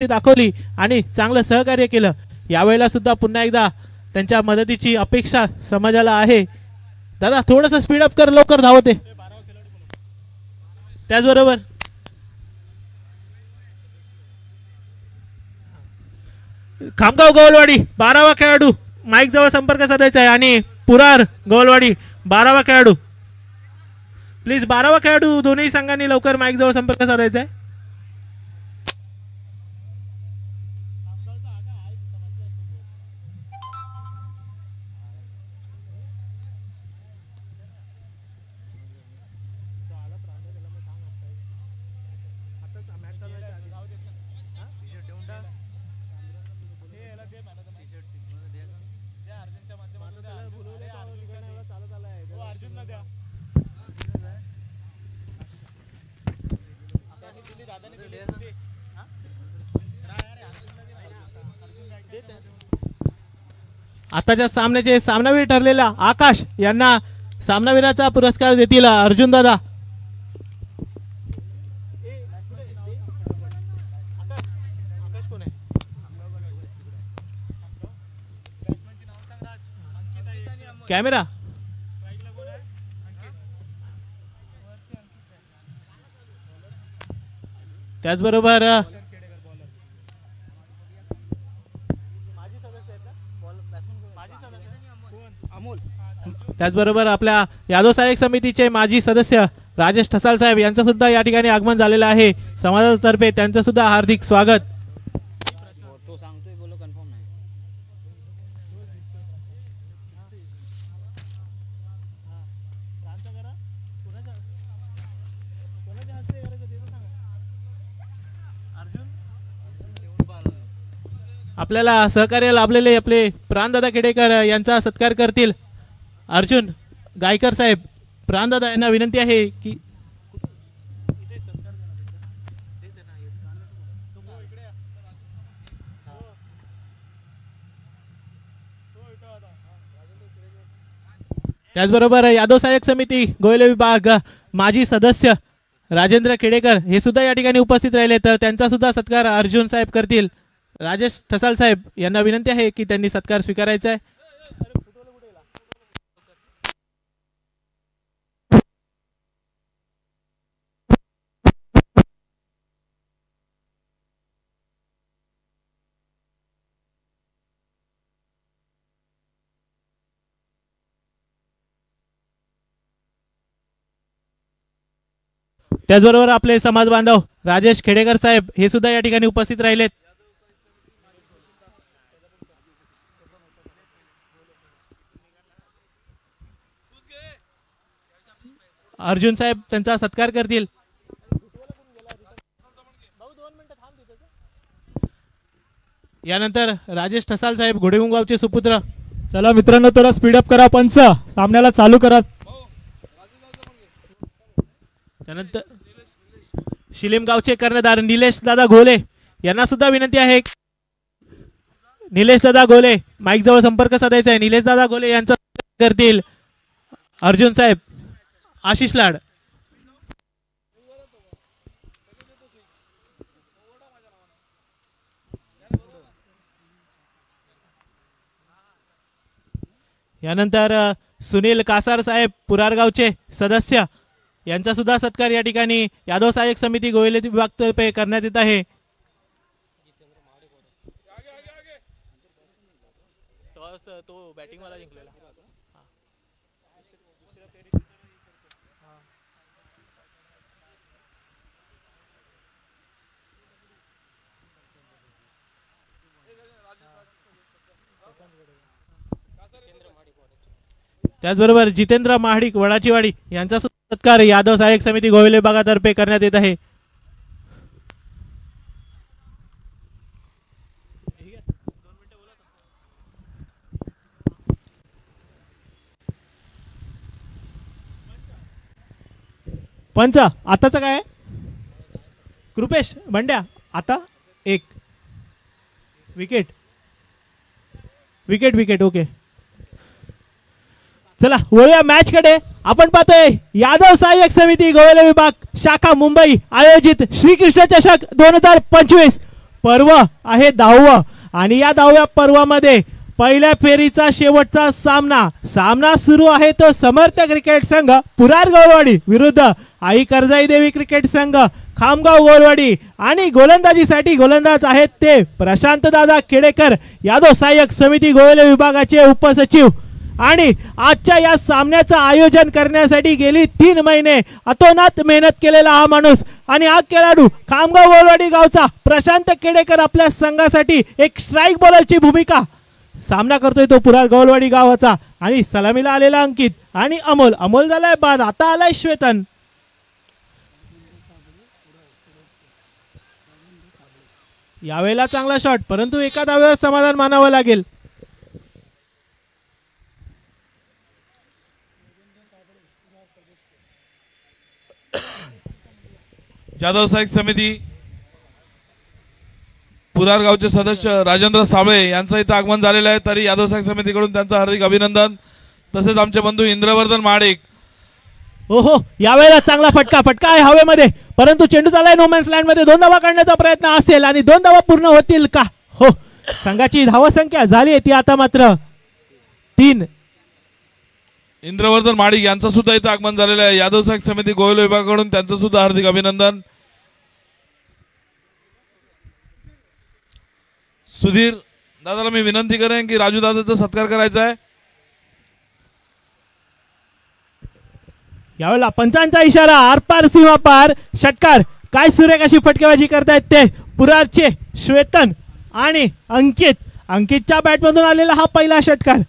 दाखवली आणि चांगलं सहकार्य केलं। यावेळेला सुद्धा पुन्हा एकदा त्यांच्या मदतीची अपेक्षा समाजाला आहे। दादा थोडंसं स्पीड अप कर, लवकर धावते। त्याचबरोबर खामगाव गोवलवाडी 12वा खेळाडू माईक जवळ संपर्क साधायचा आहे आणि पुरार गोवलवाडी 12वा खेळाडू, प्लीज 12वा खेळाडू दोन्ही संघांनी लवकर माईक जवळ संपर्क साधायचा आहे। आताच्या सामन्याचे सामनावीर ठरलेला आकाश यांना सामनावीराचा पुरस्कार देतील अर्जुन दादा। कॅमेरा त्याचबरोबर आपल्या यादव सहाय्यक समितीचे माजी सदस्य राजेश ठसाल साहेब यांचं सुद्धा या ठिकाणी आगमन झालेलं आहे। समाजातर्फे त्यांचं सुद्धा हार्दिक स्वागत। आपल्याला सहकार्य लाभलेले आपले प्राणदादा खेडेकर यांचा सत्कार करतील अर्जुन गायकर साहेब। प्राणदादा यांना विनंती आहे की त्याचबरोबर यादव सहाय्यक समिती गोयले विभाग माजी सदस्य राजेंद्र खेडेकर हे सुद्धा या ठिकाणी उपस्थित राहिले, तर त्यांचा सुद्धा सत्कार अर्जुन साहेब करतील। राजेश ठसाल साहेब यांना विनंती आहे की त्यांनी सत्कार स्वीकारायचा आहे। त्याचबरोबर आपले समाज बांधव राजेश खेडेकर साहेब हे सुद्धा या ठिकाणी उपस्थित राहिलेत। अर्जुन साहेब त्यांचा सत्कार करतील। यानंतर राजेश ठसाल साहेब घोडेमुंगावचे सुपुत्र। चला मित्रांनो थोडा स्पीड अप करा, पंच सामन्याला चालू करा। त्यानंतर शिलीम गावचे कर्णधार निलेश दादा घोले यांना सुद्धा विनंती आहे। निलेश दादा घोले माईक जवळ संपर्क साधायचा आहे। निलेश दादा घोले यांचा करतील अर्जुन साहेब आशिष लाड। यानंतर सुनील कासार साहेब पुरारगावचे सदस्य यांचा सुद्धा सत्कार या ठिकाणी यादव सहाय्यक समिती गोयले विभाग तर्फे करण्यात येत आहे। तो बॅटिंग वाला जिंकलेला। त्याचबरोबर जितेंद्र महाडिक वडाचीवाडी यांचा सत्कार यादव सहाय्यक समिती गोयले विभागातर्फे करण्यात येत आहे। पंच आताच काय कृपेश बंड्या आता एक विकेट विकेट विकेट ओके। चला वळूया मॅच कडे। आपण पाहतोय यादव सहाय्यक समिती गोयले विभाग शाखा मुंबई आयोजित श्रीकृष्ण चषक 2025 पर्व आहे 10वं आणि या 10व्या पर्वामध्ये पहिल्या फेरीचा शेवटचा सामना सुरू आहे तो समर्थ क्रिकेट संघ पुरार गवळवाडी विरुद्ध आई कर्जाई देवी क्रिकेट संघ खामगाव गोरवाडी आणि गोलंदाजीसाठी गोलंदाज आहेत ते प्रशांत दादा खेडेकर यादव सहाय्यक समिती गोवले विभागाचे उपसचिव आणि आजच्या या सामन्याचं आयोजन करण्यासाठी गेली 3 महिने अतोनात मेहनत केलेला हा माणूस आणि हा खेळाडू खामगाव गोरवाडी गावचा प्रशांत खेडेकर आपल्या संघासाठी एक स्ट्राईक बॉलरची भूमिका सामना करतोय तो पुरार गवळवाडी गावाचा आणि सलामीला आलेला अंकित आणि अमोल झालाय बाद आता आलाय श्वेतन यावेळेला चांगला शॉट परंतु एका धावेवर समाधान मानावं लागेल जाधव सहाय्यक समिती पुरार गावचे सदस्य राजेंद्र साबळे यांचं इथं आगमन झालेलं आहे तरी यादव सहाय्यक समितीकडून त्यांचं हार्दिक अभिनंदन तसेच आमचे बंधू इंद्रवर्धन महाडिक ओहो यावेळेला चांगला फटका आहे हवेमध्ये परंतु चेंडू चाललाय नो मॅन्स लँड मध्ये 2 धावा काढण्याचा प्रयत्न असेल आणि 2 धावा पूर्ण होतील का हो संघाची धावा संख्या झाली आहे ती आता मात्र 3 इंद्रवर्धन महाडिक यांचं सुद्धा इथं आगमन झालेलं आहे यादव सहाय्यक समिती गोयल विभागाकडून त्यांचं सुद्धा हार्दिक अभिनंदन सुधीर दादाला मी विनंती करेन की राजू दादाचा सत्कार करायचा आहे यावेळेला पंचांचा इशारा आरपार सीमा पार षटकार काय सुरेख अशी फटकेबाजी करतायत ते पुरारचे श्वेतन आणि अंकितच्या बॅटमधून आलेला हा पहिला षटकार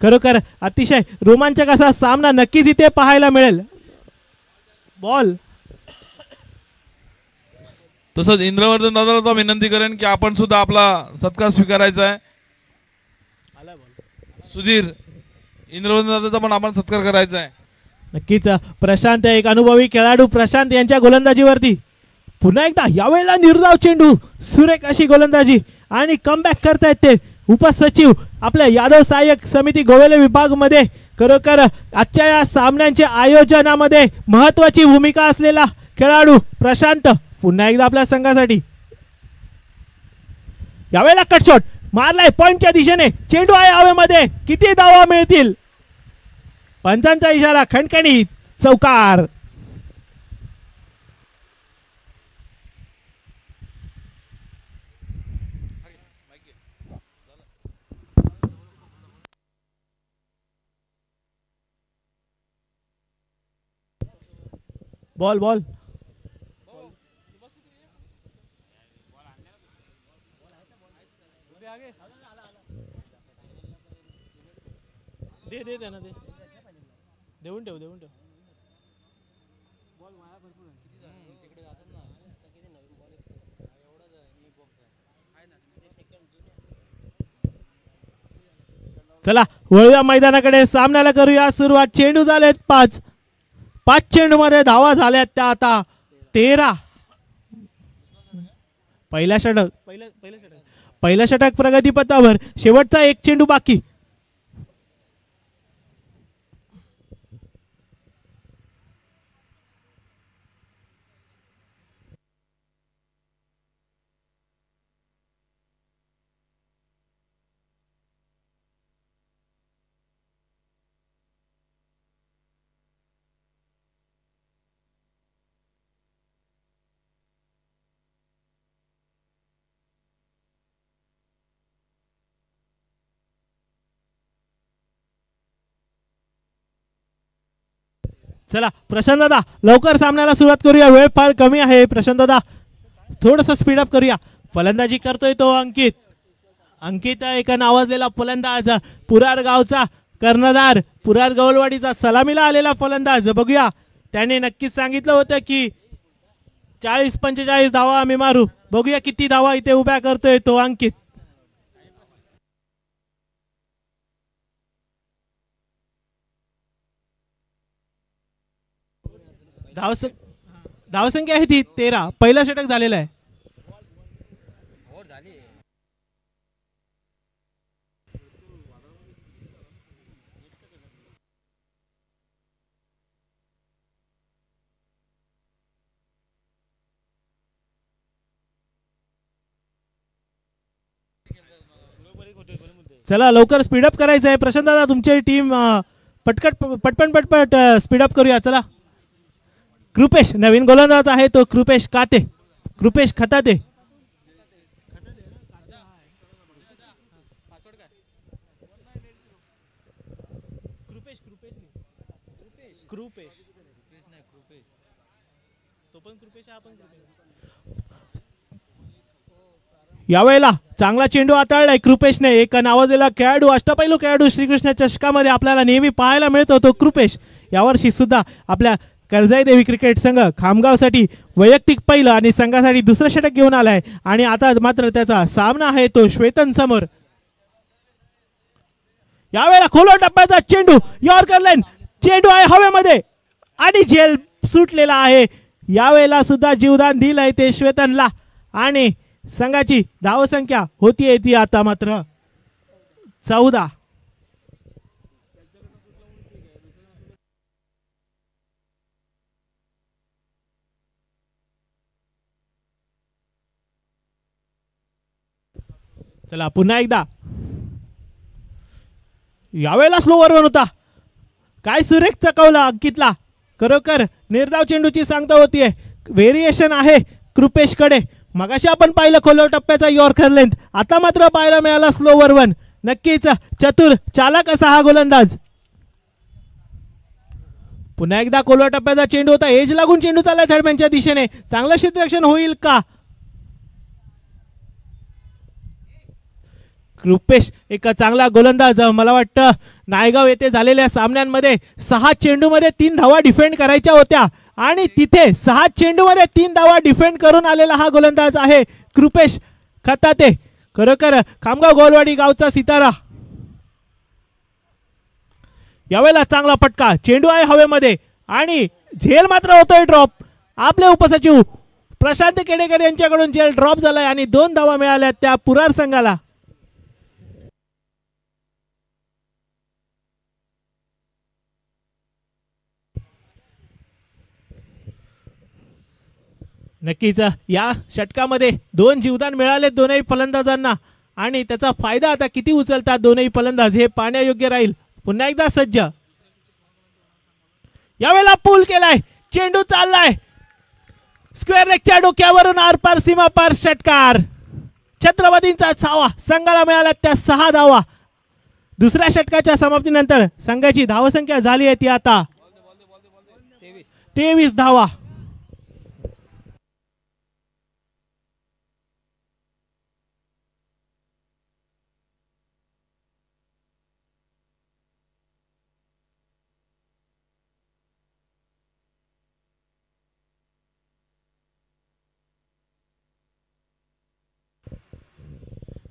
खरोखर अतिशय रोमांचक असा सामना नक्कीच इथे पाहायला मिळेल बॉल तसंच इंद्रवर्धन दादाला विनंती करेन की आपण सुद्धा आपला सत्कार स्वीकारायचा आहे सुधीर इंद्रवर्धन दादाचा पण आपण सत्कार करायचा आहे नक्कीच प्रशांत एक अनुभवी खेळाडू प्रशांत यांच्या गोलंदाजीवरती पुन्हा एकदा यावेळेला निर्धाव चेंडू सुरेख अशी गोलंदाजी आणि कमबॅक करतायत ते उपसचिव आपल्या यादव सहाय्यक समिती गोवेले विभाग मध्ये खरोखर आजच्या या सामन्यांच्या आयोजनामध्ये महत्वाची भूमिका असलेला खेळाडू प्रशांत पुन्हा एकदा आपल्या संघासाठी यावेळेला कटशॉट मारलाय पॉइंटच्या दिशेने चेंडू आहे हवेमध्ये किती धावा मिळतील पंचांचा इशारा खणखणीत चौकार बॉल दे त्यांना दे देऊन ठेव चला वळूया मैदानाकडे सामन्याला करूया सुरुवात चेंडू झालेत 5 चेंडू मध्ये धावा झाल्यात त्या आता 13 पहिला षटक प्रगतीपथावर शेवटचा एक चेंडू बाकी चला प्रशांत दादा लवकर सामन्याला सुरुवात करूया वेळ फार कमी आहे प्रशांत दादा थोडंसं स्पीडअप करूया फलंदाजी करतोय तो अंकित एका नावाजलेला फलंदाज पुरार गावचा कर्णधार पुरार गवळवाडीचा सलामीला आलेला फलंदाज बघूया त्याने नक्कीच सांगितलं होतं की 40-45 धावा आम्ही मारू बघूया किती धावा इथे उभ्या करतोय तो अंकित धावसंख्या आहे ती 13 पहिला षटक झालेला आहे चला लवकर स्पीडअप करायचं आहे. प्रशांत दादा तुमची टीम पटपट स्पीडअप करूया. चला कृपेश नवीन गोलंदाज आहे तो कृपेश काते, कृपेश खताते. यावेळेला चांगला चेंडू हाताळलाय कृपेशने. एक नावाजलेला खेळाडू, अष्टपैलू खेळाडू श्रीकृष्ण चषकामध्ये आपल्याला नेहमी पाहायला मिळतो तो कृपेश. यावर्षी सुद्धा आपल्या कर्जाई देवी क्रिकेट संघ खामगावसाठी वैयक्तिक पहिलं आणि संघासाठी दुसरं षटक घेऊन आलाय आणि आता मात्र त्याचा सामना आहे तो श्वेतन समोर. यावेळेला खोलो टप्प्याचा चेंडू, यॉर्कर लाईन, चेंडू आहे हवेमध्ये आणि झेल सुटलेला आहे. यावेळेला सुद्धा जीवदान दिलंय ते श्वेतनला आणि संघाची धावसंख्या होतीये ती आता मात्र 14. चला पुन्हा एकदा. यावेळेला स्लोवर वन होता. काय सुरेख चकवला अंकितला. खरोखर निर्धाव चेंडूची सांगता होतीये. व्हेरिएशन आहे कृपेशकडे. मगाशी आपण पाहिलं खोलो टप्प्याचा यॉर्कर लेंथ, आता मात्र पाहायला मिळाला स्लोवर वन. नक्कीच चतुर चालक असा हा गोलंदाज. पुन्हा एकदा खोलो टप्प्याचा चेंडू होता. एज लागून चेंडू चालला थर्डमॅनच्या दिशेने. चांगलं क्षेत्ररक्षण होईल का? कृपेश एक चांगला गोलंदाज. मला वाटतं नायगाव येथे झालेल्या सामन्यांमध्ये 6 चेंडूमध्ये 3 धावा डिफेंड करायच्या होत्या आणि तिथे 6 चेंडूमध्ये 3 धावा डिफेंड करून आलेला हा गोलंदाज आहे कृपेश खताते. खरोखर खामगाव गोलवाडी गावचा सितारा. यावेळेला चांगला फटका, चेंडू आहे हवेमध्ये आणि झेल मात्र होतोय ड्रॉप. आपले उपसचिव प्रशांत केडेकर यांच्याकडून झेल ड्रॉप झालाय आणि 2 धावा मिळाल्या त्या पुरार संघाला. नक्कीच या षटकामध्ये 2 जीवदान मिळाले दोनही फलंदाजांना आणि त्याचा फायदा आता किती उचलतात दोनही फलंदाज हे पाहण्यायोग्य राहील. पुन्हा एकदा सज्ज. यावेळेला पूल केलाय, चेंडू चाललाय स्क्वेअर लेगच्या डोक्यावरून आरपार सीमा पार षटकार. छत्रपतींचा छावा. संघाला मिळाल्या त्या 6 धावा. दुसऱ्या षटकाच्या समाप्तीनंतर संघाची धावसंख्या झाली आहे ती आता 23 धावा.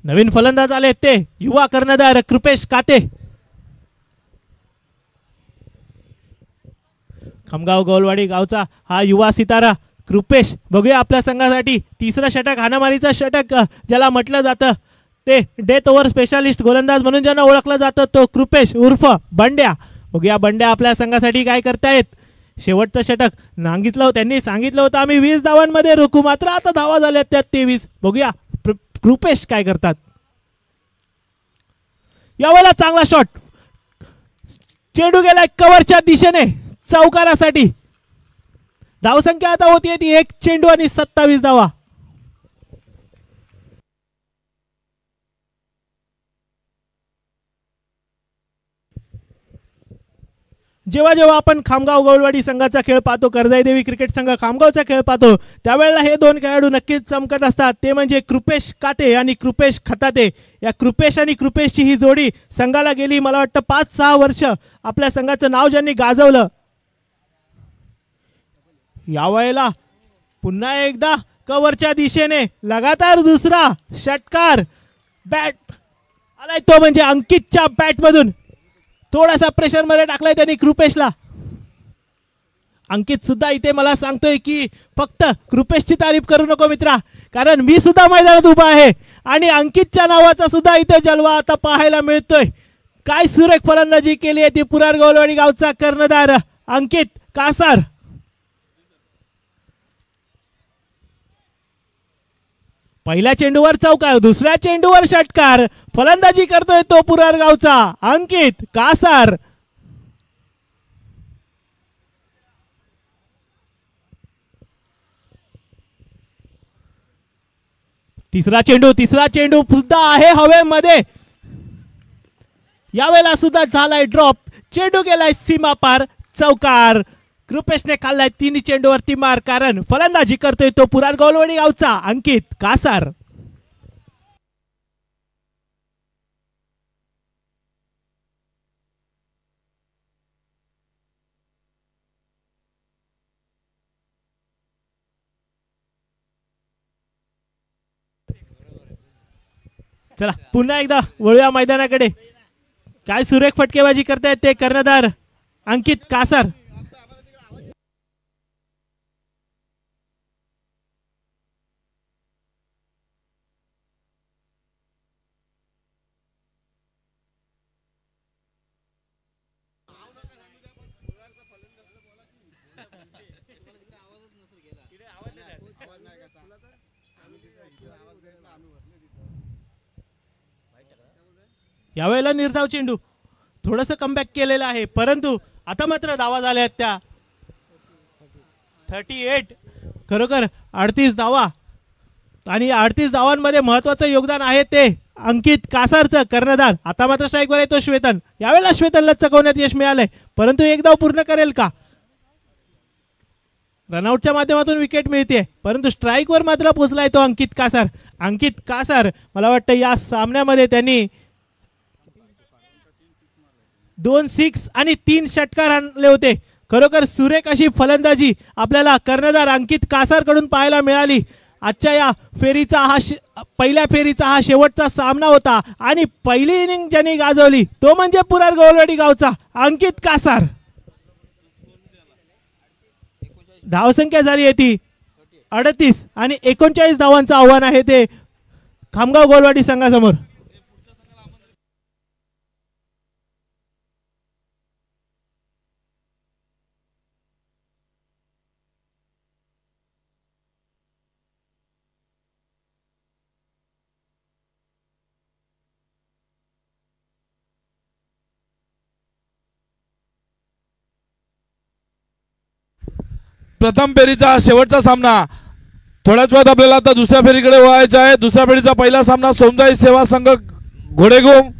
नवीन फलंदाज आले ते युवा कर्णधार कृपेश काते. खामगाव गोलवाडी गावचा हा युवा सितारा कृपेश. बघूया आपल्या संघासाठी तिसरं षटक, हाणामारीचं षटक ज्याला म्हटलं जातं ते डेथ ओव्हर स्पेशालिस्ट गोलंदाज म्हणून ज्यांना ओळखलं जातं तो कृपेश उर्फ बंड्या. बघूया बंड्या आपल्या संघासाठी काय करतायत. शेवटचं षटक त्यांनी सांगितलं होतं आम्ही 20 धावांमध्ये रोखू, मात्र आता धावा झाल्या त्या 23. बघूया कृपेश काय करतात. यावेळेला चांगला शॉट, चेंडू गेलाय कव्हरच्या दिशेने चौकारासाठी. धावसंख्या आता होतीये ती 1 चेंडू आणि 27 धावा. जेव्हा जेव्हा आपण खामगाव गोलवाडी संघाचा खेळ पाहतो, कर्जाई देवी क्रिकेट संघ खामगावचा खेळ पाहतो, त्यावेळेला हे 2 खेळाडू नक्कीच चमकत असतात. ते म्हणजे कृपेश काते आणि कृपेश खताते. या कृपेश आणि कृपेशची ही जोडी संघाला गेली मला वाटतं 5-6 वर्ष आपल्या संघाचं नाव ज्यांनी गाजवलं. यावेळेला पुन्हा एकदा कव्हरच्या दिशेने लगातार दुसरा षटकार. बॅट आलाय तो म्हणजे अंकितच्या बॅट मधून. थोडासा प्रेशर मध्ये टाकलाय त्यांनी कृपेशला. अंकित सुद्धा इथे मला सांगतोय की फक्त कृपेशची तारीफ करू नको मित्रा, कारण मी सुद्धा मैदानात उभा आहे आणि अंकितच्या नावाचा सुद्धा इथे जलवा आता पाहायला मिळतोय. काय सुरेख फलंदाजी केली आहे ती पुरार गोलवाडी गावचा कर्णधार अंकित कासार. पहिल्या चेंडूवर चौकार, दुसऱ्या चेंडूवर षटकार. फलंदाजी करतोय तो पुरारगावचा अंकित कासार. तिसरा चेंडू सुद्धा आहे हवेमध्ये. यावेळेला सुद्धा झालाय ड्रॉप. चेंडू गेलाय सीमा पार. चौकार. कृपेशने खाल्लाय 3 चेंडूवरती मार, कारण फलंदाजी करतोय तो पुरार गोलवडी गावचा अंकित कासार. चला पुन्हा एकदा वळूया मैदानाकडे. काय सुरेख फटकेबाजी करतायत ते कर्णधार अंकित कासार. यावेळेला निर्धाव चेंडू. थोडंसं कमबॅक केलेलं आहे, परंतु आता मात्र धावा झाल्या आहेत त्या 38. खरोखर 38 धावा, आणि 38 धावांमध्ये महत्वाचं योगदान आहे ते अंकित कासारचं. कर्णधार आता मात्र स्ट्राईकवर येतो श्वेतन. यावेळेला श्वेतनला चकवण्यात यश मिळालंय, परंतु एक धाव पूर्ण करेल का? रनआउटच्या माध्यमातून विकेट मिळते, परंतु स्ट्राईकवर मात्र पोहोचलाय तो अंकित कासार. अंकित कासार मला वाटतं या सामन्यामध्ये त्यांनी 2 सिक्स आणि 3 षटकार आणले होते. खरोखर सुरेख अशी फलंदाजी आपल्याला कर्णधार अंकित कासार कडून पाहायला मिळाली. आजच्या या फेरीचा पहिल्या फेरीचा हा शेवटचा सामना होता, आणि पहिली इनिंग ज्यांनी गाजवली तो म्हणजे पुरार गोलवडी गावचा अंकित कासार. धावसंख्या झाली आहे ती 38, आणि 39 धावांचं आव्हान आहे ते खामगाव गोलवाडी संघासमोर. प्रथम फेरीचा शेवटचा सामना. थोड्याच वेळात आपल्याला आता दुसऱ्या फेरीकडे वळायचं आहे. दुसऱ्या फेरीचा पहिला सामना सोमजाई सेवा संघ घोडेगोम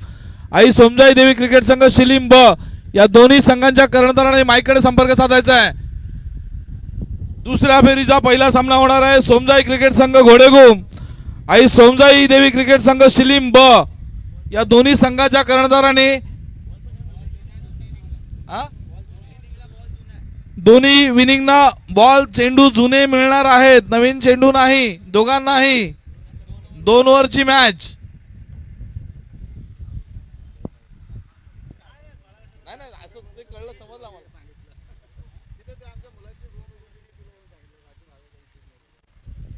आई सोमजाई देवी क्रिकेट संघ शिलीम ब या दोन्ही संघांच्या कर्णधाराने माईककडे संपर्क साधायचा आहे. दुसऱ्या फेरीचा पहिला सामना होणार आहे. सोमजाई क्रिकेट संघ घोडेगोम आई सोमजाई देवी क्रिकेट संघ शिलीम ब या दोन्ही संघाच्या कर्णधाराने दोन्ही विनिंगना बॉल चेंडू जुने मिळणार आहेत, नवीन चेंडू नाही. दोघांनाही 2 ओव्हरची मॅच.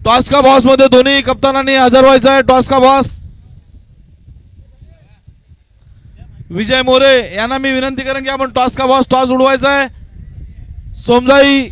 टॉस का बॉस मध्ये दोन्ही कप्तानांनी हजर व्हायचं आहे. टॉस का बॉस विजय मोरे यांना मी विनंती करेन की आपण टॉस का बॉस टॉस उडवायचा आहे. सोमजाई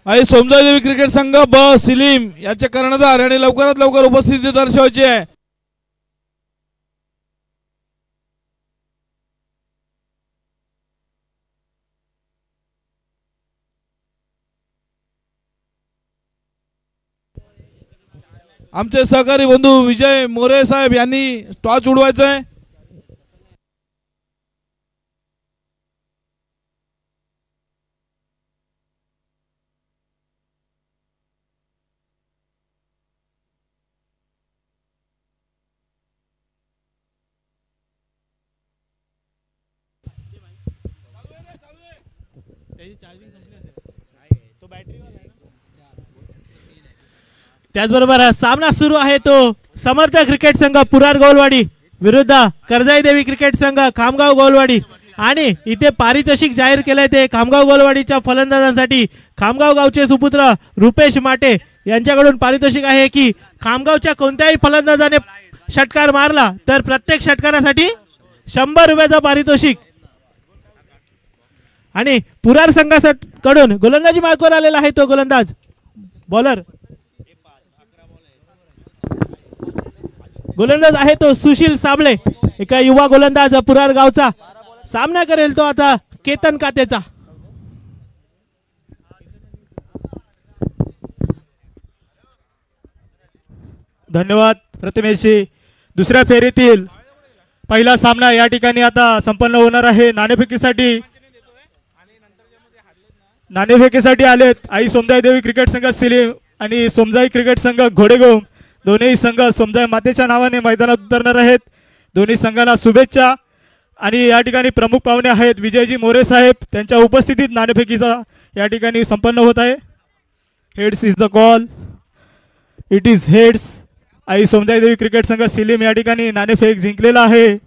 आई सोमजाई देवी क्रिकेट संघ ब सिलीम याचे कर्णधार आणि लवकरात लवकर उपस्थिती दर्शवायची आहे. आमचे सहकारी बंधू विजय मोरे साहेब यांनी टॉस उडवायचा आहे. त्याचबरोबर हा सामना सुरू आहे तो समर्थ क्रिकेट संघ पुरार गोलवाडी विरुद्ध करजाई देवी क्रिकेट संघ खामगाव गोलवाडी आणि इथे पारितोषिक जाहीर केलंय ते खामगाव गोलवाडीच्या फलंदाजांसाठी खामगाव गावचे सुपुत्र रुपेश माटे यांच्याकडून पारितोषिक आहे की खामगावच्या कोणत्याही फलंदाजाने षटकार मारला तर प्रत्येक षटकारासाठी 100 रुपयाचं पारितोषिक आणि पुरार संघाकडून गोलंदाजी मार्कवर आलेला आहे तो गोलंदाज बॉलर गोलंदाज आहे तो सुशील साबळे एका युवा गोलंदाज पुरार गावचा सामना करेल तो आता केतन कातेचा धन्यवाद प्रतिमेशी दुसऱ्या फेरीतील पहिला सामना या ठिकाणी आता संपन्न होणार आहे नाणेफेकीसाठी आलेत आई सोमदाई देवी क्रिकेट संघ सिलीम आणि सोमदाई क्रिकेट संघ घोडेगाव दोन्ही संघ सोमदाई मातेच्या नावाने मैदानात उतरणार आहेत दोन्ही संघांना शुभेच्छा आणि या ठिकाणी प्रमुख पाहुणे आहेत विजयजी मोरे साहेब त्यांच्या उपस्थितीत नाणेफेकीचा या ठिकाणी संपन्न होत आहे heads is the call it is heads Aai Somdai Devi cricket संघ सिलीम या ठिकाणी नाणेफेक जिंकलेला आहे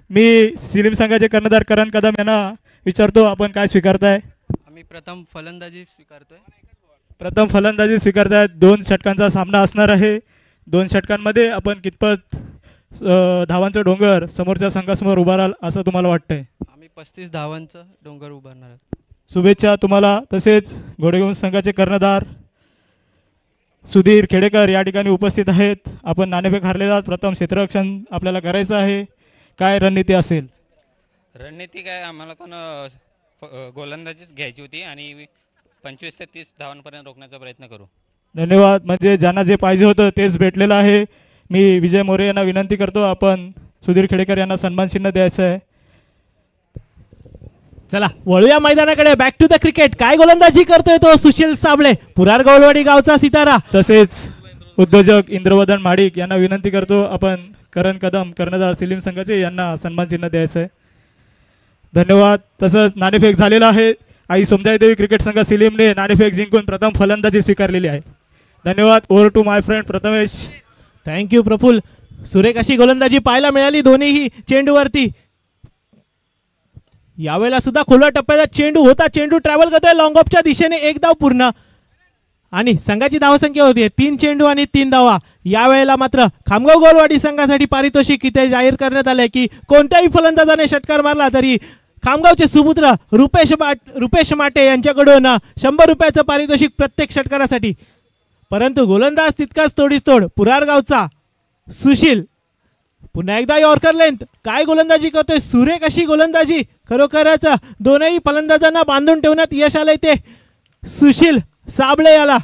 मी सिलीम संघाचे कर्णधार करण कदम यांना विचारतो आपण काय स्वीकारताय आम्ही प्रथम फलंदाजी स्वीकारतोय प्रथम फलंदाजी स्वीकारतायत 2 षटकांचा सामना असणार आहे 2 षटकांमध्ये आपण कितपत धावांचा डोंगर समोरच्या संघासमोर उभा राहाल असं तुम्हाला वाटतंय आम्ही 35 धावांचं डोंगर उभारणार आहोत शुभेच्छा तुम्हाला तसेच घोडेगाव संघाचे कर्णधार सुधीर खेडेकर या ठिकाणी उपस्थित आहेत आपण नाणेफेक हारलेला प्रथम क्षेत्ररक्षण आपल्याला करायचं आहे काय रणनीती असेल रणनीती काय आम्हाला पण गोलंदाजीच घ्यायची होती आणि 25 ते 30 धावांपर्यंत रोखण्याचा प्रयत्न करू धन्यवाद म्हणजे ज्यांना जे पाहिजे होतं तेच भेटलेलं आहे मी विजय मोरे यांना विनंती करतो आपण सुधीर खेडेकर यांना सन्मान चिन्ह द्यायचं आहे चला वळूया मैदानाकडे बॅक टू द क्रिकेट काय गोलंदाजी करतोय तो सुशील साबळे पुरार गोलवाडी गावचा सितारा तसेच उद्योजक इंद्रवदन माडिक यांना विनंती करतो आपण करण कदम कर्णधार सिलीम संघाचे यांना सन्मान चिन्ह द्यायचं आहे धन्यवाद तसंच नाणेफेक झालेला आहे आई सोमदाई देवी क्रिकेट संघ सिलीमने नाणेफेक जिंकून प्रथम फलंदाजी स्वीकारलेली आहे धन्यवाद over to my friend Prathamesh thank you Praful सुरेख अशी गोलंदाजी पाहायला मिळाली दोन्हीही चेंडूवरती यावेळेला सुद्धा खुल्या टप्प्याचा चेंडू होता चेंडू ट्रॅव्हल करतोय लॉंग ऑफच्या दिशेने एक धाव पूर्ण आणि संघाची धावसंख्या होती 3 चेंडू आणि 3 धावा यावेळेला मात्र खामगाव गोलवाडी संघासाठी पारितोषिक इथे जाहीर करण्यात आले की कोणत्याही फलंदाजाने षटकार मारला तरी खामगावचे सुपुत्र रुपेश माटे यांच्याकडून 100 रुपयाचं पारितोषिक प्रत्येक षटकारासाठी परंतु गोलंदाज तितकाच तोड पुरार गावचा सुशील पुन्हा एकदा यॉर्कर लेंथ काय गोलंदाजी करतोय सुरेख अशी गोलंदाजी खरोखरच दोनही फलंदाजांना बांधून ठेवण्यात यश आलंय ते सुशील साबळे याला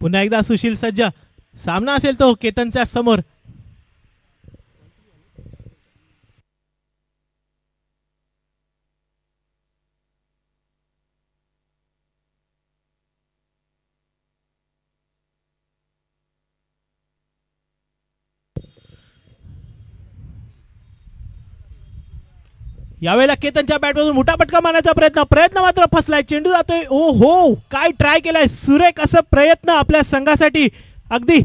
पुन्हा एकदा सुशील सज्ज सामना असेल तो केतनच्या समोर यावेळेला केतनच्या बॅटमधून मोठा फटका मारण्याचा प्रयत्न मात्र फसलाय चेंडू जातोय ओ हो काय ट्राय केलाय सुरेख असं प्रयत्न आपल्या संघासाठी अगदी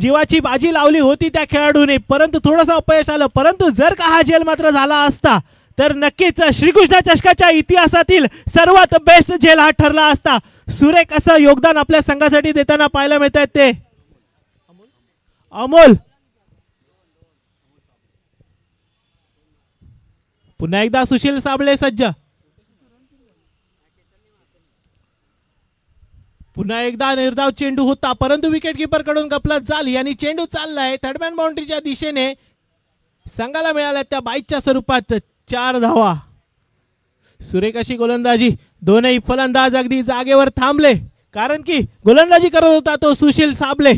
जीवाची बाजी लावली होती त्या खेळाडूने परंतु थोडंसं अपयश आलं परंतु जर का हा झेल मात्र झाला असता तर नक्कीच श्रीकृष्ण चषकाच्या इतिहासातील सर्वात बेस्ट झेल हा ठरला असता सुरेख असं योगदान आपल्या संघासाठी देताना पाहायला मिळत आहेत ते अमोल पुन्हा एकदा सुशील साबळे सज्ज पुन्हा एकदा निर्धाव चेंडू होता परंतु विकेट कीपर कडून गपलत झाली आणि चेंडू चाललाय थर्डमॅन बाउंड्रीच्या दिशेने संघाला मिळाल्या त्या बाईकच्या स्वरूपात 4 धावा सुरेख अशी गोलंदाजी दोनही फलंदाज अगदी जागेवर थांबले कारण की गोलंदाजी करत होता तो सुशील साबळे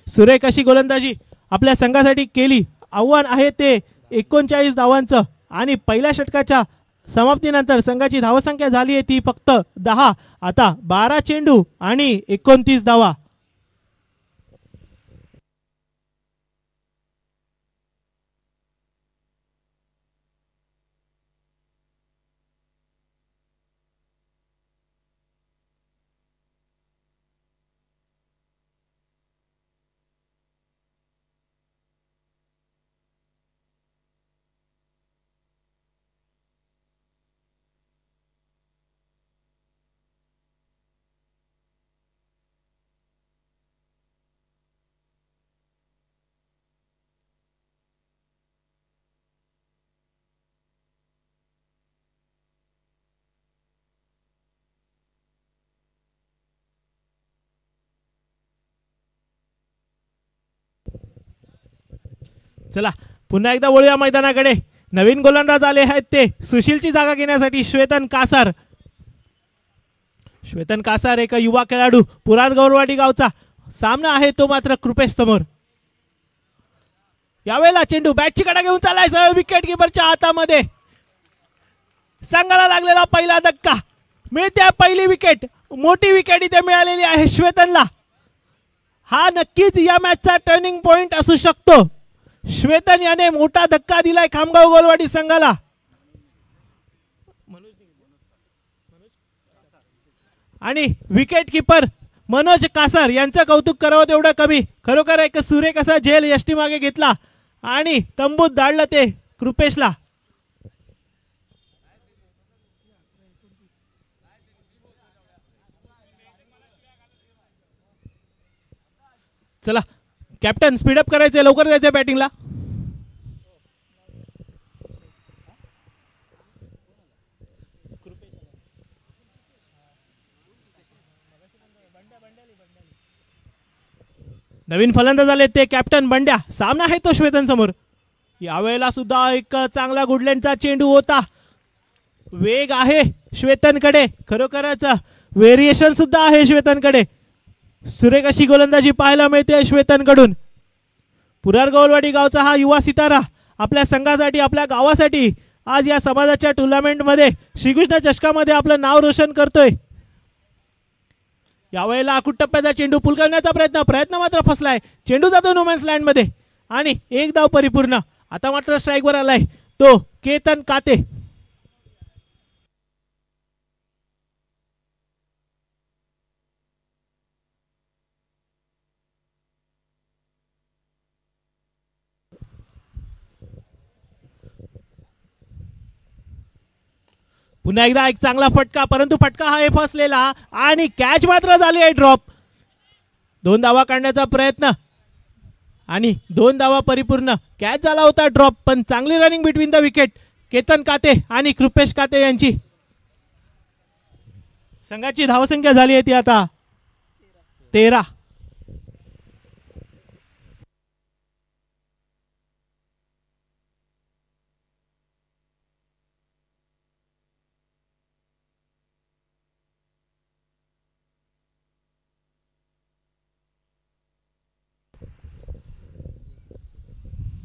सुरेख अशी गोलंदाजी आपल्या संघासाठी केली आव्हान आहे ते 39 धावांचं आणि पहिल्या षटकाच्या समाप्तीनंतर संघाची धावसंख्या झाली आहे ती फक्त 10. आता 12 चेंडू आणि 29 धावा. चला पुन्हा एकदा वळूया मैदानाकडे. नवीन गोलंदाज आले आहेत ते सुशीलची जागा घेण्यासाठी श्वेतन कासार. श्वेतन कासार एक युवा खेळाडू पुराण गौरवाडी गावचा. सामना आहे तो मात्र कृपेश समोर. यावेळेला चेंडू बॅटची कडा घेऊन चाललाय सरळ विकेट किपरच्या हातामध्ये. संघाला लागलेला पहिला धक्का मिळते पहिली विकेट. मोठी विकेट इथे मिळालेली आहे श्वेतनला. हा नक्कीच या मॅचचा टर्निंग पॉइंट असू शकतो. श्वेतन याने मोठा धक्का दिलाय खामगाव गोलवाडी संघाला. आणि विकेट किपर मनोज कासार यांचं कौतुक करावं तेवढं कमी. खरोखर एक सुरेख असा झेल यष्टी मागे घेतला आणि तंबूत धाडलं ते कृपेशला. चला कॅप्टन स्पीडअप करायचंय, लवकर जायचंय बॅटिंगला. नवीन फलंदाज आले ते कॅप्टन बंड्या. सामना आहे तो श्वेतन समोर. यावेळेला सुद्धा एक चांगला गुडलँडचा चेंडू होता. वेग आहे श्वेतनकडे, खरोखरच व्हेरिएशन सुद्धा आहे श्वेतनकडे. सुरेख अशी गोलंदाजी पाहायला मिळते श्वेतनकडून. पुरार गौलवाडी गावचा हा युवा सितारा आपल्या संघासाठी आपल्या गावासाठी आज या समाजाच्या टुर्नामेंटमध्ये श्रीकृष्ण चषकामध्ये आपलं नाव रोशन करतोय. यावेळेला आखूट टप्प्याचा चेंडू पुल करण्याचा प्रयत्न मात्र फसलाय. चेंडू जातो नोमॅन्स लँड मध्ये आणि एक धाव परिपूर्ण. आता मात्र स्ट्राईक वर आलाय तो केतन काते. पुन्हा एकदा एक चांगला फटका, परंतु फटका हा फसलेला आणि कॅच मात्र झाली आहे ड्रॉप. 2 धावा काढण्याचा प्रयत्न आणि 2 धावा परिपूर्ण. कॅच झाला होता ड्रॉप, पण चांगली running between the wicket Ketan काते आणि कृपेश काते यांची. संघाची धावसंख्या झाली आहे ती आता 13.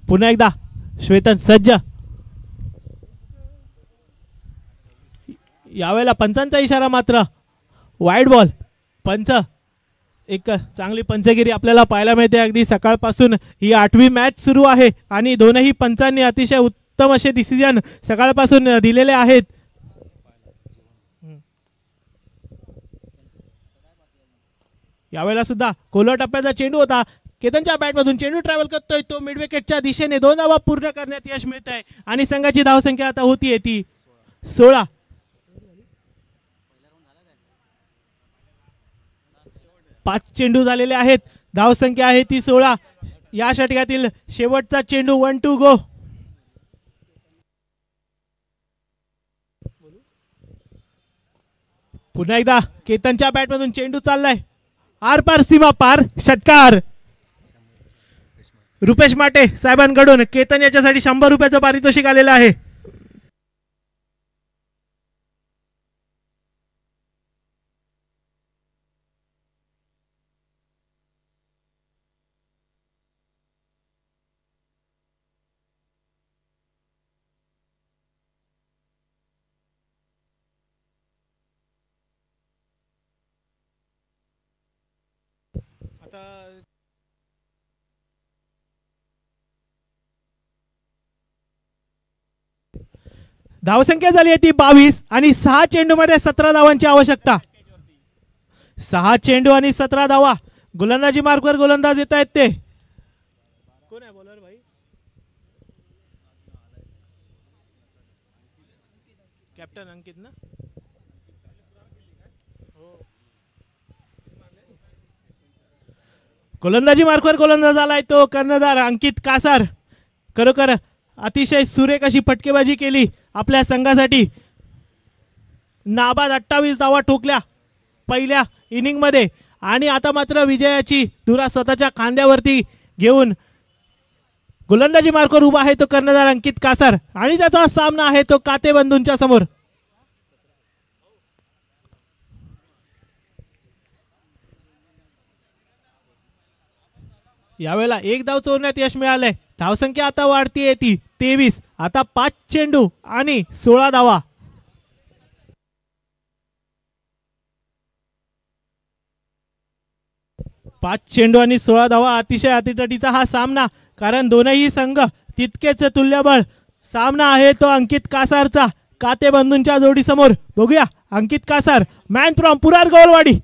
पुन्हा एकदा श्वेतन सज्ज. यावेळेला पंचांचा इशारा मात्र वाईड बॉल. पंच एक चांगली पंचगिरी आपल्याला पाहायला मिळते. अगदी सकाळपासून ही 8वी मॅच सुरू आहे आणि दोनही पंचांनी अतिशय उत्तम असे डिसिजन सकाळपासून दिलेले आहेत. यावेळेला सुद्धा कोलवा टप्प्याचा चेंडू होता. केतनच्या बॅटमधून चेंडू ट्रॅव्हल करतोय तो मिड विकेटच्या दिशेने. 2 धावा पूर्ण करण्यात यश मिळत आहे आणि संघाची धावसंख्या आता होतीये ती 16. 5 चेंडू झालेले आहेत. धावसंख्या आहे ती 16. या षटकातील शेवटचा चेंडू 1 टू गो. पुन्हा एकदा केतनच्या बॅटमधून चेंडू चाललाय आर पार सीमा पार. षटकार रुपेश माटे साहेबांकडून केतन याच्यासाठी 100 रुपयाचं पारितोषिक आलेलं आहे. धावसंख्या झाली आहे ती 22 आणि 6 चेंडूमध्ये 17 धावांची आवश्यकता. 6 चेंडू आणि 17 धावा. गोलंदाजी मार्कवर गोलंदाज येत आहेत ते कोण आहे बॉलर भाई? कॅप्टन अंकित ना. गोलंदाजी मार्कवर गोलंदाज आलाय तो कर्णधार अंकित कासार. खरोखर अतिशय सुरेख अशी फटकेबाजी केली आपल्या संघासाठी. नाबाद 28 धावा ठोकल्या पहिल्या इनिंग मध्ये आणि आता मात्र विजयाची धुरा स्वतःच्या खांद्यावरती घेऊन गोलंदाजी मार्कवर उभा आहे तो कर्णधार अंकित कासार आणि त्याचा सामना आहे तो काते बंधूंच्या समोर. यावेळेला एक धाव चोरण्यात यश मिळालंय. धावसंख्या आता वाढतीये ती 23. आता 5 चेंडू आणि 16 धावा. पाच चेंडू आणि 16 धावा. अतिशय अतितटीचा हा सामना कारण दोनही संघ तितकेच तुल्यबळ. सामना आहे तो अंकित कासारचा काते बंधूंच्या जोडी समोर. बघूया अंकित कासार मॅन फ्रॉम पुरार गोलवाडी.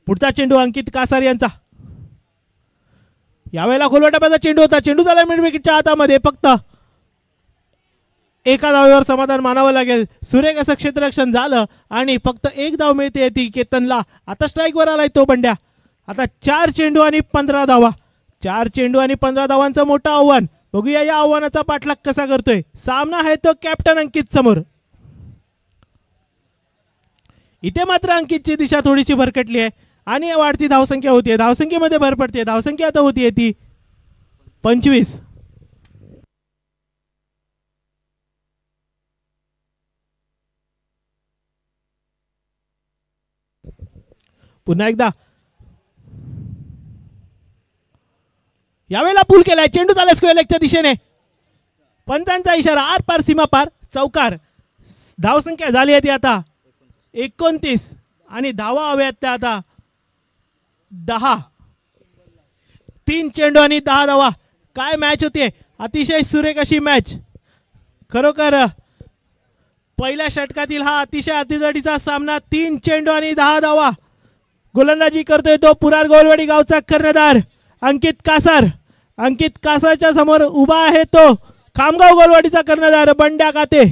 पुढचा चेंडू अंकित कासार यांचा. यावेळेला खोलवाटाचा चेंडू होता. चेंडू झाला मिड विकेटच्या हातामध्ये. फक्त एका धावेवर समाधान मानावं लागेल. सुरेख असं क्षेत्ररक्षण झालं आणि फक्त एक धाव मिळते ती केतनला. आता स्ट्राईकवर आलाय तो बंड्या. आता 4 चेंडू आणि 15 धावा. 4 चेंडू आणि 15 धावांचं मोठं आव्हान. बघूया या आव्हानाचा पाठलाग कसा करतोय. सामना आहे तो कॅप्टन अंकित समोर. इथे मात्र अंकितची दिशा थोडीशी भरकटली आहे आणि वाढती धावसंख्या होतीये. धावसंख्येमध्ये भर पडते. धावसंख्या आता होतीये ती 25. पुन्हा एकदा यावेळेला पूल केलाय. चेंडू झाला स्क्वेअर लेगच्या दिशेने. पंचांचा इशारा आर पार सीमा पार चौकार. धावसंख्या झाली आहे ती आता 29 आणि धावा हव्यात त्या आता 10. 3 चेंडू आणि 10 धावा. काय मॅच होते. अतिशय सुरेख अशी मॅच. खरोखर पहिल्या षटकातील हा अतिशय अतिजडीचा सामना. 3 चेंडू आणि 10 धावा. गोलंदाजी करतोय तो पुरार गोलवाडी गावचा कर्णधार अंकित कासार. अंकित कासारच्या समोर उभा आहे तो खामगाव गोलवाडीचा कर्णधार बंड्या काते.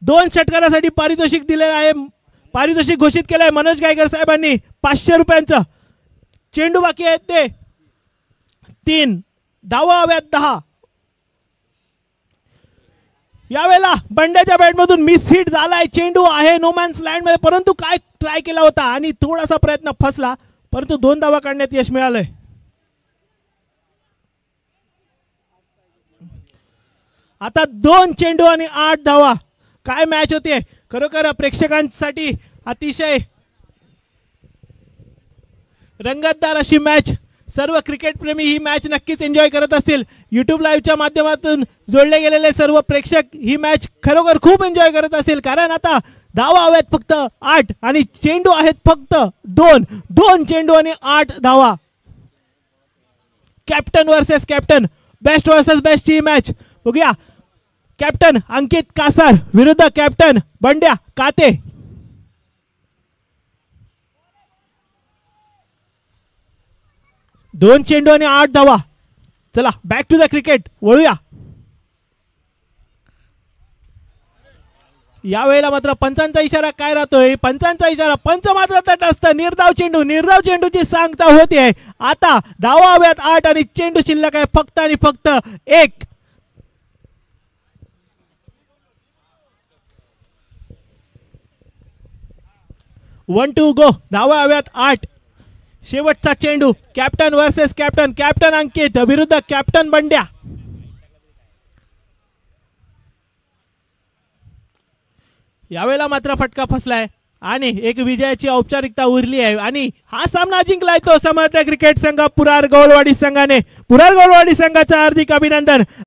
2 षटकारासाठी पारितोषिक दिलेलं आहे. पारितोषिक घोषित केलंय मनोज गायकर साहेबांनी 500 रुपयांचं. चेंडू बाकी आहेत ते 3. धावा हव्यात 10. यावेळेला बंड्याच्या बॅटमधून मिस हिट झालाय. चेंडू आहे नोमॅन्स लँड मध्ये परंतु काय ट्राय केला होता आणि थोडासा प्रयत्न फसला परंतु 2 धावा काढण्यात यश मिळालंय. आता 2 चेंडू आणि 8 धावा. काय मॅच होते. खरोखर प्रेक्षकांसाठी अतिशय रंगतदार अशी मॅच. सर्व क्रिकेट प्रेमी ही मॅच नक्कीच एन्जॉय करत असतील. यूट्यूब लाईव्हच्या माध्यमातून जोडले गेलेले सर्व प्रेक्षक ही मॅच खरोखर खूप एन्जॉय करत असतील कारण आता धावा हव्यात फक्त 8 आणि चेंडू आहेत फक्त 2. 2 चेंडू आणि 8 धावा. Captain versus captain. Best versus best ही मॅच. बघूया कॅप्टन अंकित कासार विरुद्ध कॅप्टन बंड्या काते. दोन चेंडू आणि 8 धावा. चला बॅक टू द क्रिकेट वळूया. यावेळेला मात्र पंचांचा इशारा काय राहतोय. पंचांचा इशारा. पंच मात्र तटस्थ. निर्धाव चेंडू. निर्धाव चेंडूची सांगता होते. आता धावा हव्यात 8 आणि चेंडू शिल्लक आहे फक्त आणि फक्त 1. One two go. धावा हव्यात 8. शेवटचा चेंडू. Captain versus captain. Captain Ankit विरुद्ध कॅप्टन बंड्या. यावेळेला मात्र फटका फसलाय आणि एक विजयाची औपचारिकता उरली आहे आणि हा सामना जिंकलाय तो समर्थ क्रिकेट संघ पुरार गोलवाडी संघाने. पुरार गोलवाडी संघाचं हार्दिक अभिनंदन.